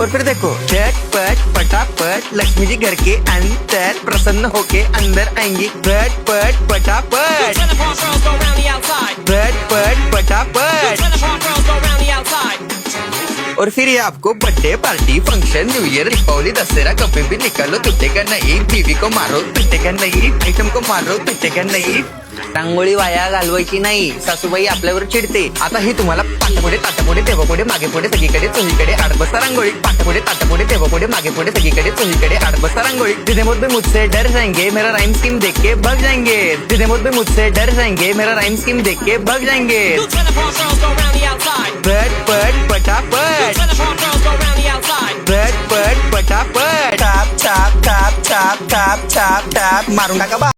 और फिर देखो झटपट पटापट लक्ष्मी जी घर के अंदर प्रसन्न होके अंदर आएंगी। झटपट पटापट Trailer park girls go round the outside. झटपट पटापट। Trailer park girls go round the outside. और फिर ये आपको birthday party function new year Deepavali Dussehra कभी भी निकालो टूटेगा नहीं। बीवी को मारो टूटेगा नहीं, आइटम को मारो टूटेगा नहीं। रांगोळी वाया घालवायची नाही, सासूबाई आपल्यावर चिडते। आता ही तुम्हाला पाठपुढे ताटापुढे तेव्हापुढे मागे पुढे सगळीकडे चोहीकडे आडबस्ता रांगोळी। पाठपुढे ताटापुढे तेव्हापुढे मागे पुढे सगळीकडे चोहीकडे आडबस्ता रांगोळी। जितने मुझ भी मुझसे डर जाएंगे मेरा राइम स्कीम देख के भाग जाएंगे। जितने मुझ भी मुझसे डर जाएंगे मेरा राइम स्कीम देख के भाग जाएंगे। Trailer park girls go round the outside. झटपट पटापट Trailer park girls go round the outside. झटपट पटापट। Top top top top top top top मारून टाका बा।